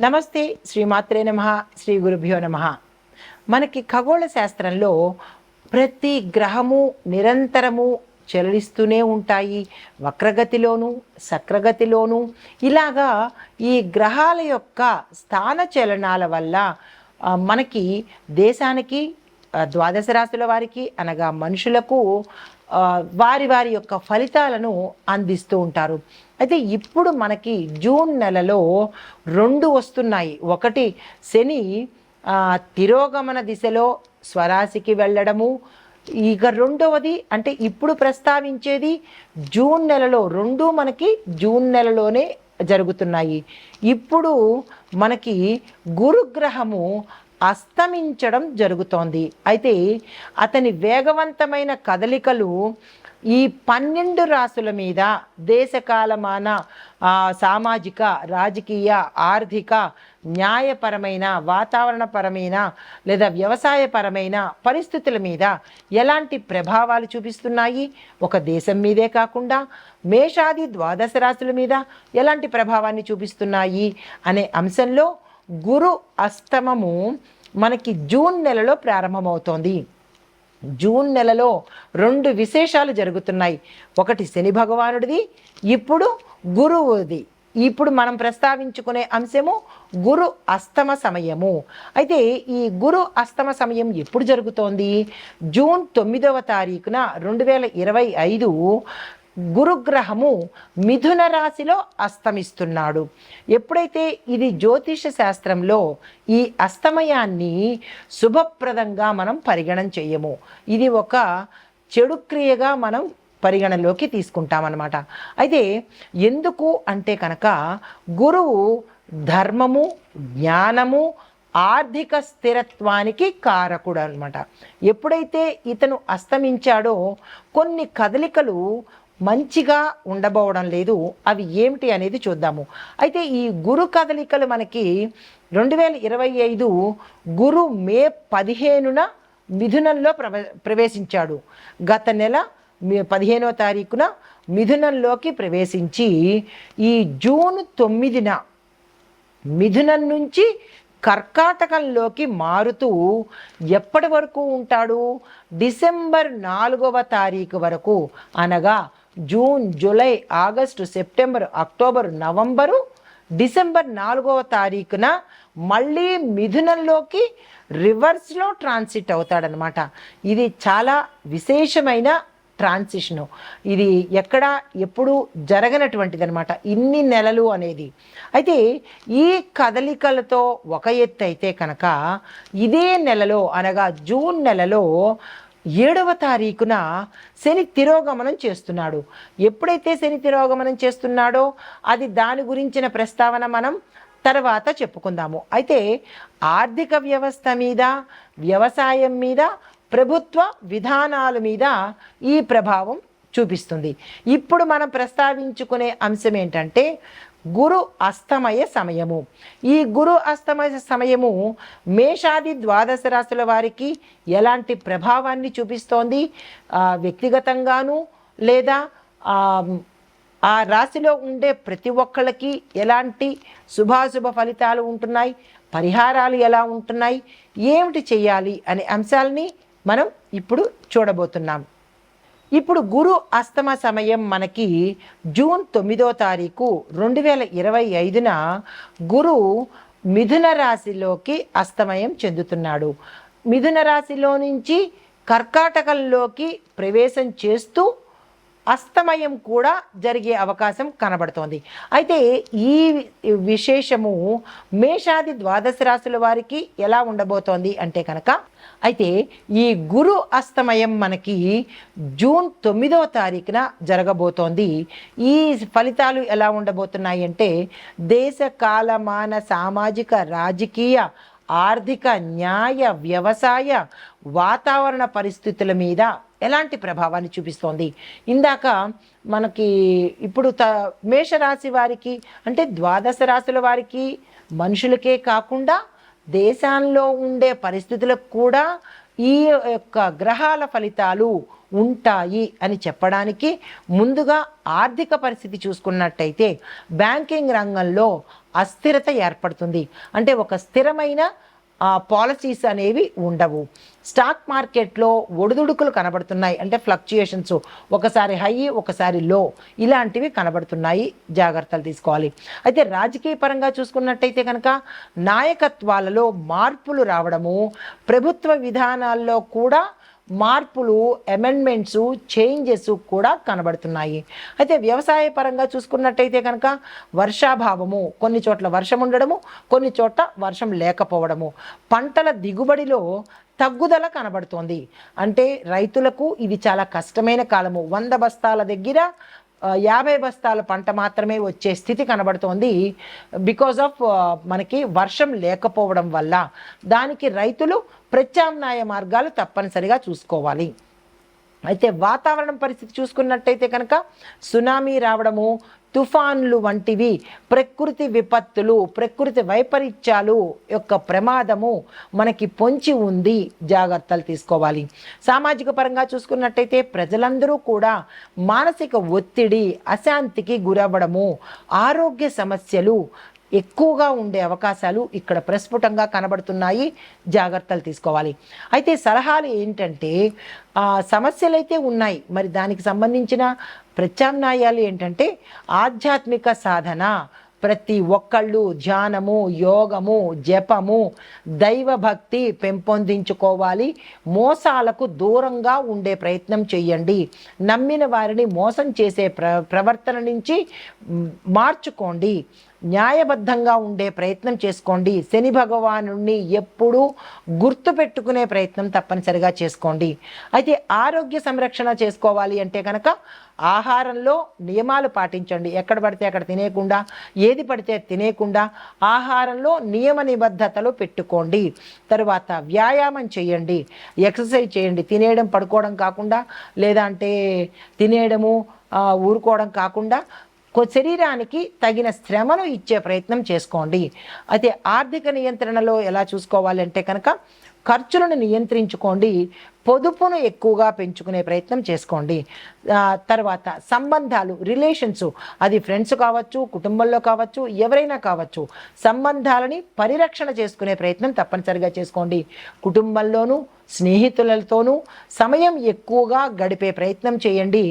నమస్తే, శ్రీమాత్రే నమః, శ్రీ గురుభ్యో నమః. మనకి ఖగోళ శాస్త్రంలో ప్రతి గ్రహము నిరంతరము చలిస్తూనే ఉంటాయి. వక్రగతిలోను సక్రగతిలోను ఇలాగా ఈ గ్రహాల యొక్క స్థాన చలనాల వల్ల మనకి దేశానికి ద్వాదశ రాశుల వారికి అనగా మనుషులకు వారి వారి యొక్క ఫలితాలను అందిస్తూ ఉంటారు. అయితే ఇప్పుడు మనకి జూన్ నెలలో 2 వస్తున్నాయి. ఒకటి శని తిరోగమన దిశలో స్వరాశికి వెళ్ళడము. ఇక రెండవది అంటే ఇప్పుడు ప్రస్తావించేది జూన్ నెలలో 2 మనకి జూన్ నెలలోనే జరుగుతున్నాయి. ఇప్పుడు మనకి గురుగ్రహము అస్తమించడం జరుగుతోంది. అయితే అతని వేగవంతమైన కదలికలు ఈ 12 రాశుల మీద దేశకాలమాన సామాజిక, రాజకీయ, ఆర్థిక, న్యాయపరమైన, వాతావరణపరమైన లేదా వ్యవసాయపరమైన పరిస్థితుల మీద ఎలాంటి ప్రభావాలు చూపిస్తున్నాయి, ఒక దేశం మీదే కాకుండా మేషాది ద్వాదశ రాశుల మీద ఎలాంటి ప్రభావాన్ని చూపిస్తున్నాయి అనే అంశంలో గురు అస్తమము మనకి జూన్ నెలలో ప్రారంభమవుతోంది. జూన్ నెలలో 2 విశేషాలు జరుగుతున్నాయి. ఒకటి శని భగవానుడిది, ఇప్పుడు గురువుది. ఇప్పుడు మనం ప్రస్తావించుకునే అంశము గురు అస్తమ సమయము. అయితే ఈ గురు అస్తమ సమయం ఎప్పుడు జరుగుతోంది? జూన్ 9వ తారీఖున 2025 గురుగ్రహము మిథున రాశిలో అస్తమిస్తున్నాడు. ఎప్పుడైతే ఇది జ్యోతిష శాస్త్రంలో ఈ అస్తమయాన్ని శుభప్రదంగా మనం పరిగణన చేయము. ఇది ఒక చెడు క్రియగా మనం పరిగణలోకి తీసుకుంటామన్నమాట. అయితే ఎందుకు అంటే కనుక గురువు ధర్మము, జ్ఞానము, ఆర్థిక స్థిరత్వానికి కారకుడు అనమాట. ఎప్పుడైతే ఇతను అస్తమించాడో కొన్ని కదలికలు మంచిగా ఉండబోవడం లేదు. అవి ఏమిటి అనేది చూద్దాము. అయితే ఈ గురు కదలికలు మనకి 2025 గురు మే 15న మిథునంలో ప్రవేశించాడు. గత నెల 15వ తారీఖున మిథునంలోకి ప్రవేశించి ఈ జూన్ 9న మిథునం నుంచి కర్కాటకంలోకి మారుతూ ఎప్పటి వరకు ఉంటాడు? డిసెంబర్ 4వ తారీఖు వరకు, అనగా June, July, August, September, October, November, December 4వ తారీఖున మళ్ళీ మిథునంలోకి రివర్స్లో ట్రాన్సిట్ అవుతాడనమాట. ఇది చాలా విశేషమైన ట్రాన్సిషను. ఇది ఎప్పుడు జరగనటువంటిది అనమాట, ఇన్ని నెలలు అనేది. అయితే ఈ కదలికలతో ఒక ఎత్తు అయితే కనుక ఇదే నెలలో అనగా జూన్ నెలలో 7వ తారీఖున శని తిరోగమనం చేస్తున్నాడు. ఎప్పుడైతే శని తిరోగమనం చేస్తున్నాడో అది దాని గురించిన ప్రస్తావన మనం తర్వాత చెప్పుకుందాము. అయితే ఆర్థిక వ్యవస్థ మీద, వ్యవసాయం మీద, ప్రభుత్వ విధానాల మీద ఈ ప్రభావం చూపిస్తుంది. ఇప్పుడు మనం ప్రస్తావించుకునే అంశం ఏంటంటే గురు అస్తమయ సమయము. ఈ గురు అస్తమయ సమయము మేషాది ద్వాదశ రాశుల వారికి ఎలాంటి ప్రభావాన్ని చూపిస్తోంది? వ్యక్తిగతంగాను లేదా ఆ రాశిలో ఉండే ప్రతి ఒక్కళ్ళకి ఎలాంటి శుభాశుభ ఫలితాలు ఉంటున్నాయి, పరిహారాలు ఎలా ఉంటున్నాయి, ఏమిటి చేయాలి అనే అంశాలని మనం ఇప్పుడు చూడబోతున్నాం. ఇప్పుడు గురు అస్తమ సమయం మనకి జూన్ 9వ తారీఖు 2025న గురు మిథున రాశిలోకి అస్తమయం చెందుతున్నాడు. మిథున రాశిలో నుంచి కర్కాటకంలోకి ప్రవేశం చేస్తూ అస్తమయం కూడా జరిగే అవకాశం కనబడుతోంది. అయితే ఈ విశేషము మేషాది ద్వాదశ రాశుల వారికి ఎలా ఉండబోతోంది అంటే కనుక, అయితే ఈ గురు అస్తమయం మనకి జూన్ 9వ తారీఖున జరగబోతోంది. ఈ ఫలితాలు ఎలా ఉండబోతున్నాయి అంటే దేశ కాలమాన సామాజిక, రాజకీయ, ఆర్థిక, న్యాయ, వ్యవసాయ, వాతావరణ పరిస్థితుల మీద ఎలాంటి ప్రభావాన్ని చూపిస్తోంది? ఇందాక మనకి ఇప్పుడు మేషరాశి వారికి అంటే ద్వాదశ రాశుల వారికి మనుషులకే కాకుండా దేశాల్లో ఉండే పరిస్థితులకు కూడా ఈ యొక్క గ్రహాల ఫలితాలు ఉంటాయి అని చెప్పడానికి ముందుగా ఆర్థిక పరిస్థితి చూసుకున్నట్టయితే బ్యాంకింగ్ రంగంలో అస్థిరత ఏర్పడుతుంది. అంటే ఒక స్థిరమైన పాలసీస్ అనేవి ఉండవు. స్టాక్ మార్కెట్లో ఒడిదుడుకులు కనబడుతున్నాయి, అంటే ఫ్లక్చుయేషన్స్, ఒకసారి హై ఒకసారి లో, ఇలాంటివి కనబడుతున్నాయి, జాగ్రత్తలు తీసుకోవాలి. అయితే రాజకీయ పరంగా చూసుకున్నట్టయితే కనుక నాయకత్వాలలో మార్పులు రావడము, ప్రభుత్వ విధానాల్లో కూడా మార్పులు, అమెండ్మెంట్స్, చేంజెస్ కూడా కనబడుతున్నాయి. అయితే వ్యవసాయ పరంగా చూసుకున్నట్టయితే కనుక వర్షాభావము, కొన్ని చోట్ల వర్షం ఉండడము, కొన్ని చోట్ల వర్షం లేకపోవడము, పంటల దిగుబడిలో తగ్గుదల కనబడుతోంది. అంటే రైతులకు ఇది చాలా కష్టమైన కాలము. 100 బస్తాల దగ్గర 50 బస్తాల పంట మాత్రమే వచ్చే స్థితి కనబడుతోంది. బికాజ్ ఆఫ్ మనకి వర్షం లేకపోవడం వల్ల దానికి రైతులు ప్రత్యామ్నాయ మార్గాలు తప్పనిసరిగా చూసుకోవాలి. అయితే వాతావరణం పరిస్థితి చూసుకున్నట్టయితే కనుక సునామీ రావడము, తుఫాన్లు వంటివి ప్రకృతి విపత్తులు, ప్రకృతి వైపరీత్యాలు యొక్క ప్రమాదము మనకి పొంచి ఉంది, జాగ్రత్తలు తీసుకోవాలి. సామాజిక పరంగా చూసుకున్నట్టయితే ప్రజలందరూ కూడా మానసిక ఒత్తిడి, అశాంతికి గురవ్వడము, ఆరోగ్య సమస్యలు ఎక్కువగా ఉండే అవకాశాలు ఇక్కడ ప్రస్ఫుటంగా కనబడుతున్నాయి, జాగ్రత్తలు తీసుకోవాలి. అయితే సలహాలు ఏంటంటే సమస్యలు అయితే ఉన్నాయి, మరి దానికి సంబంధించిన ప్రత్యామ్నాయాలు ఏంటంటే ఆధ్యాత్మిక సాధన, ప్రతి ఒక్కళ్ళు ధ్యానము, యోగము, జపము, దైవభక్తి పెంపొందించుకోవాలి. మోసాలకు దూరంగా ఉండే ప్రయత్నం చేయండి. నమ్మిన వారిని మోసం చేసే ప్రవర్తన నుంచి మార్చుకోండి. న్యాయబద్ధంగా ఉండే ప్రయత్నం చేసుకోండి. శని భగవానుణ్ణి ఎప్పుడూ గుర్తుపెట్టుకునే ప్రయత్నం తప్పనిసరిగా చేసుకోండి. అయితే ఆరోగ్య సంరక్షణ చేసుకోవాలి అంటే కనుక ఆహారంలో నియమాలు పాటించండి. ఎక్కడ పడితే అక్కడ తినేయకుండా, ఏది పడితే తినేయకుండా ఆహారంలో నియమ నిబద్ధతలు పెట్టుకోండి. తరువాత వ్యాయామం చేయండి, ఎక్సర్సైజ్ చేయండి. తినేయడం పడుకోవడం కాకుండా, లేదా అంటే తినేయడము ఊరుకోవడం కాకుండా శరీరానికి తగిన శ్రమను ఇచ్చే ప్రయత్నం చేసుకోండి. అయితే ఆర్థిక నియంత్రణలో ఎలా చూసుకోవాలంటే కనుక ఖర్చులను నియంత్రించుకోండి, పొదుపును ఎక్కువగా పెంచుకునే ప్రయత్నం చేసుకోండి. తర్వాత సంబంధాలు, రిలేషన్స్, అది ఫ్రెండ్స్ కావచ్చు, కుటుంబంలో కావచ్చు, ఎవరైనా కావచ్చు, సంబంధాలని పరిరక్షణ చేసుకునే ప్రయత్నం తప్పనిసరిగా చేసుకోండి. కుటుంబంలోనూ స్నేహితులతోనూ సమయం ఎక్కువగా గడిపే ప్రయత్నం చేయండి.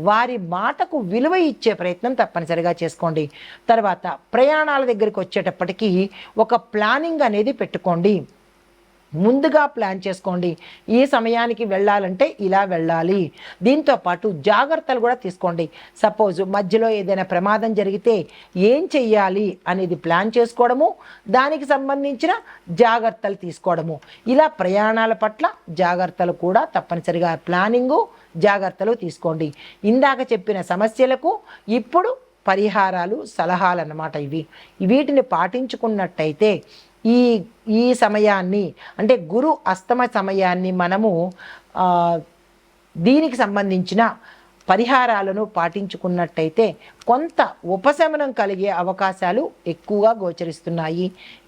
వారి మాటకు విలువ ఇచ్చే ప్రయత్నం తప్పనిసరిగా చేసుకోండి. తర్వాత ప్రయాణాల దగ్గరికి వచ్చేటప్పటికీ ఒక ప్లానింగ్ అనేది పెట్టుకోండి. ముందుగా ప్లాన్ చేసుకోండి. ఈ సమయానికి వెళ్ళాలంటే ఇలా వెళ్ళాలి. దీంతో పాటు జాగ్రత్తలు కూడా తీసుకోండి. సపోజ్ మధ్యలో ఏదైనా ప్రమాదం జరిగితే ఏం చెయ్యాలి అనేది ప్లాన్ చేసుకోవడము, దానికి సంబంధించిన జాగ్రత్తలు తీసుకోవడము, ఇలా ప్రయాణాల పట్ల జాగ్రత్తలు కూడా తప్పనిసరిగా ప్లానింగు, జాగ్రత్తలు తీసుకోండి. ఇందాక చెప్పిన సమస్యలకు ఇప్పుడు పరిహారాలు, సలహాలు అన్నమాట ఇవి. వీటిని పాటించుకున్నట్టయితే ఈ సమయాన్ని, అంటే గురు అస్తమ సమయాన్ని మనము దీనికి సంబంధించిన పరిహారాలను పాటించుకున్నట్టయితే కొంత ఉపశమనం కలిగే అవకాశాలు ఎక్కువగా గోచరిస్తున్నాయి.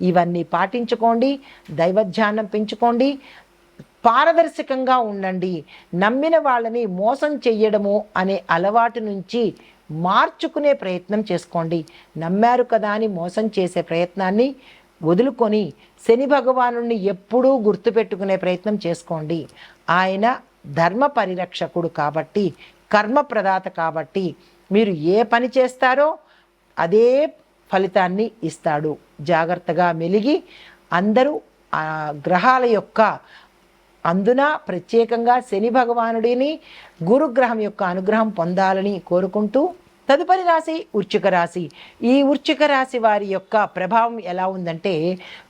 ఇవన్నీ పాటించుకోండి, దైవధ్యానం పెంచుకోండి, పారదర్శకంగా ఉండండి. నమ్మిన వాళ్ళని మోసం చెయ్యడము అనే అలవాటు నుంచి మార్చుకునే ప్రయత్నం చేసుకోండి. నమ్మారు కదా అని మోసం చేసే ప్రయత్నాన్ని వదులుకొని శని భగవానుణ్ణి ఎప్పుడూ గుర్తుపెట్టుకునే ప్రయత్నం చేసుకోండి. ఆయన ధర్మ పరిరక్షకుడు కాబట్టి, కర్మ ప్రదాత కాబట్టి, మీరు ఏ పని చేస్తారో అదే ఫలితాన్ని ఇస్తాడు. జాగ్రత్తగా మెలిగి అందరూ గ్రహాల యొక్క అందున ప్రత్యేకంగా శని భగవానుడిని, గురుగ్రహం యొక్క అనుగ్రహం పొందాలని కోరుకుంటూ, తదుపరి రాశి వృశ్చిక రాశి. ఈ వృశ్చిక రాశి వారి యొక్క ప్రభావం ఎలా ఉందంటే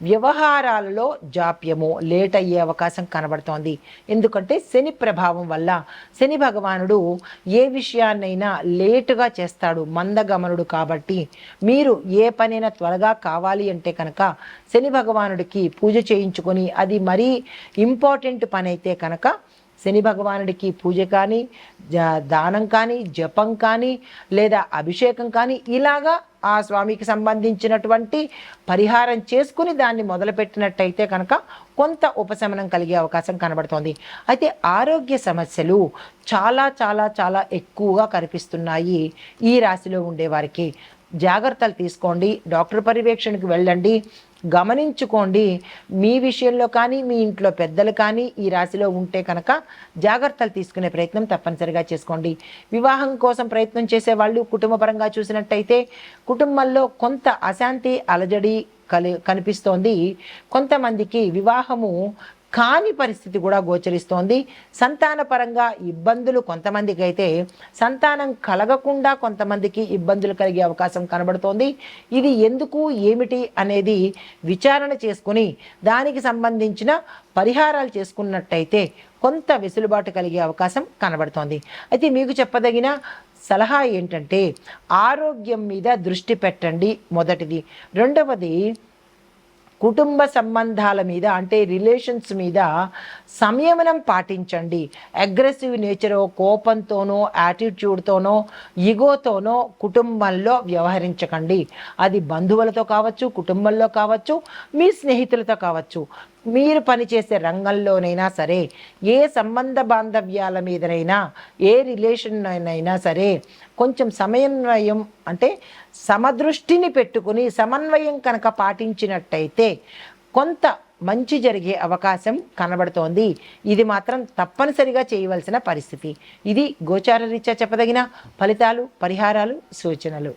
వ్యవహారాలలో జాప్యము, లేట్ అయ్యే అవకాశం కనబడుతోంది. ఎందుకంటే శని ప్రభావం వల్ల శని భగవానుడు ఏ విషయాన్నైనా లేటుగా చేస్తాడు, మందగమనుడు కాబట్టి మీరు ఏ పనైనా త్వరగా కావాలి అంటే కనుక శని భగవానుడికి పూజ చేయించుకొని, అది మరీ ఇంపార్టెంట్ పని అయితే కనుక శని భగవానుడికి పూజ కానీ, దానం కానీ, జపం కానీ, లేదా అభిషేకం కానీ, ఇలాగా ఆ స్వామికి సంబంధించినటువంటి పరిహారం చేసుకుని దాన్ని మొదలుపెట్టినట్టయితే కనుక కొంత ఉపశమనం కలిగే అవకాశం కనబడుతోంది. అయితే ఆరోగ్య సమస్యలు చాలా చాలా చాలా ఎక్కువగా కనిపిస్తున్నాయి ఈ రాశిలో ఉండేవారికి. జాగ్రత్తలు తీసుకోండి, డాక్టర్ పర్యవేక్షణకు వెళ్ళండి, గమనించుకోండి. మీ విషయంలో కానీ మీ ఇంట్లో పెద్దలు కానీ ఈ రాశిలో ఉంటే కనుక జాగ్రత్తలు తీసుకునే ప్రయత్నం తప్పనిసరిగా చేసుకోండి. వివాహం కోసం ప్రయత్నం చేసేవాళ్ళు కుటుంబపరంగా చూసినట్టయితే కుటుంబంలో కొంత అశాంతి అలజడి కనిపిస్తోంది. కొంతమందికి వివాహము కాని పరిస్థితి కూడా గోచరిస్తోంది. సంతానపరంగా ఇబ్బందులు కొంతమందికి అయితే, సంతానం కలగకుండా కొంతమందికి ఇబ్బందులు కలిగే అవకాశం కనబడుతోంది. ఇది ఎందుకు ఏమిటి అనేది విచారణ చేసుకుని దానికి సంబంధించిన పరిహారాలు చేసుకున్నట్టయితే కొంత వెసులుబాటు కలిగే అవకాశం కనబడుతోంది. అయితే మీకు చెప్పదగిన సలహా ఏంటంటే ఆరోగ్యం మీద దృష్టి పెట్టండి మొదటిది. రెండవది కుటుంబ సంబంధాల మీద అంటే రిలేషన్స్ మీద సంయమనం పాటించండి. అగ్రెసివ్ నేచరో, కోపంతోనో, యాటిట్యూడ్తోనో, ఇగోతోనో కుటుంబంలో వ్యవహరించకండి. అది బంధువులతో కావచ్చు, కుటుంబంలో కావచ్చు, మీ స్నేహితులతో కావచ్చు, మీరు పనిచేసే రంగంలోనైనా సరే, ఏ సంబంధ బాంధవ్యాల మీదనైనా, ఏ రిలేషన్ అయినా సరే కొంచెం సమన్వయం అంటే సమదృష్టిని పెట్టుకుని సమన్వయం కనుక పాటించినట్టయితే కొంత మంచి జరిగే అవకాశం కనబడుతోంది. ఇది మాత్రం తప్పనిసరిగా చేయవలసిన పరిస్థితి. ఇది గోచార రీత్యా చెప్పదగిన ఫలితాలు, పరిహారాలు, సూచనలు.